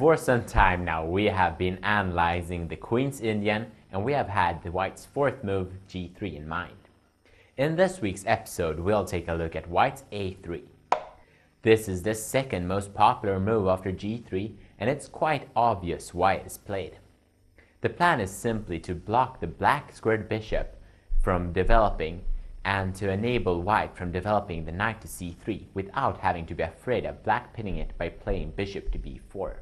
For some time now, we have been analyzing the Queen's Indian, and we have had the White's fourth move, G3, in mind. In this week's episode, we'll take a look at White's A3. This is the second most popular move after G3, and it's quite obvious why it is played. The plan is simply to block the black squared bishop from developing and to enable White from developing the knight to C3 without having to be afraid of black pinning it by playing bishop to B4.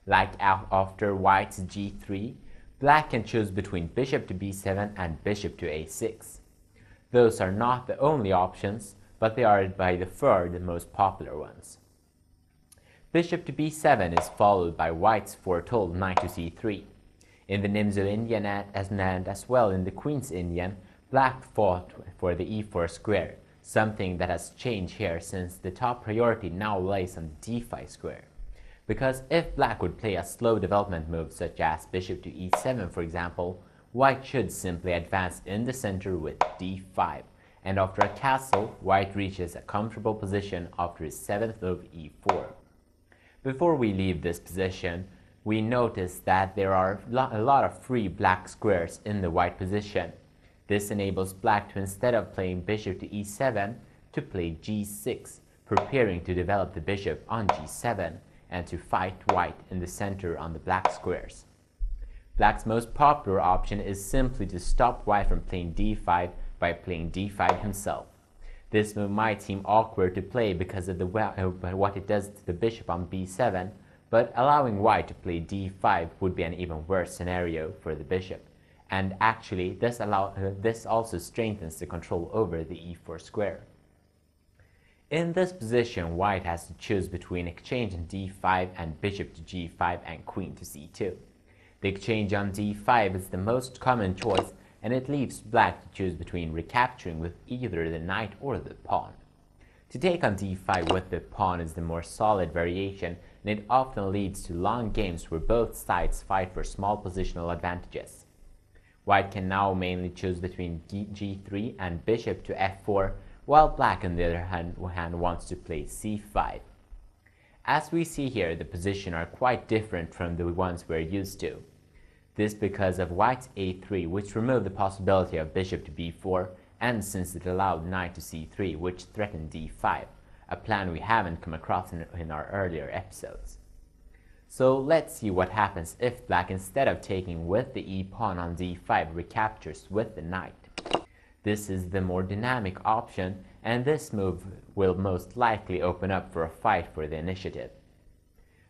Like after White's G3, black can choose between bishop to B7 and bishop to A6. Those are not the only options, but they are by far the most popular ones. Bishop to B7 is followed by White's foretold knight to C3. In the Nimzo Indian and as well in the Queen's Indian, black fought for the E4 square, something that has changed here since the top priority now lays on the D5 square. Because if black would play a slow development move such as bishop to E7 for example, White should simply advance in the center with D5, and after a castle, White reaches a comfortable position after his seventh move E4. Before we leave this position, we notice that there are a lot of free black squares in the White position. This enables black to, instead of playing bishop to E7, to play G6, preparing to develop the bishop on G7 and to fight White in the center on the black squares. Black's most popular option is simply to stop White from playing D5 by playing D5 himself. This move might seem awkward to play because of what it does to the bishop on B7, but allowing White to play D5 would be an even worse scenario for the bishop. And actually, this also strengthens the control over the E4 square. In this position, White has to choose between exchange on D5 and bishop to G5 and queen to C2. The exchange on D5 is the most common choice, and it leaves black to choose between recapturing with either the knight or the pawn. To take on D5 with the pawn is the more solid variation, and it often leads to long games where both sides fight for small positional advantages. White can now mainly choose between G3 and bishop to F4, while black on the other hand wants to play C5. As we see here, the positions are quite different from the ones we're used to. This because of White's A3, which removed the possibility of bishop to B4, and since it allowed knight to C3, which threatened D5, a plan we haven't come across in our earlier episodes. So let's see what happens if black, instead of taking with the e-pawn on D5, recaptures with the knight. This is the more dynamic option, and this move will most likely open up for a fight for the initiative.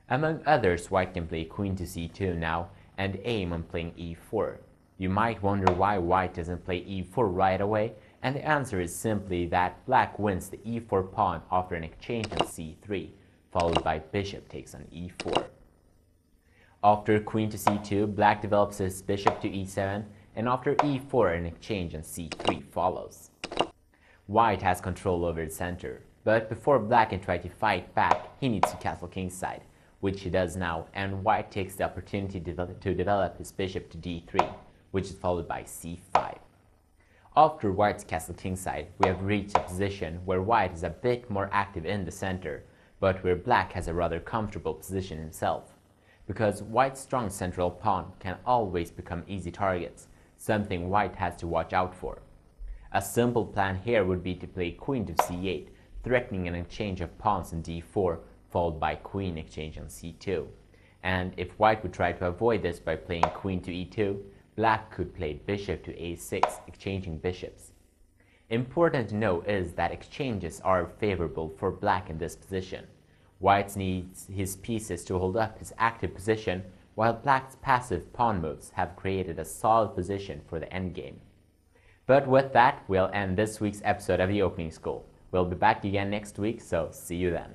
Among others, White can play queen to C2 now, and aim on playing E4. You might wonder why White doesn't play E4 right away, and the answer is simply that black wins the E4 pawn after an exchange on C3, followed by bishop takes on E4. After queen to C2, black develops his bishop to E7, and after E4 an exchange on C3 follows. White has control over the center, but before black can try to fight back, he needs to castle kingside, which he does now, and White takes the opportunity to develop his bishop to D3, which is followed by C5. After White's castle kingside, we have reached a position where White is a bit more active in the center, but where black has a rather comfortable position himself. Because White's strong central pawn can always become easy targets, something White has to watch out for. A simple plan here would be to play queen to C8, threatening an exchange of pawns on D4, followed by queen exchange on C2. And if White would try to avoid this by playing queen to E2, black could play bishop to A6, exchanging bishops. Important to know is that exchanges are favorable for black in this position. White needs his pieces to hold up his active position, while black's passive pawn moves have created a solid position for the endgame. But with that, we'll end this week's episode of the Opening School. We'll be back again next week, so see you then.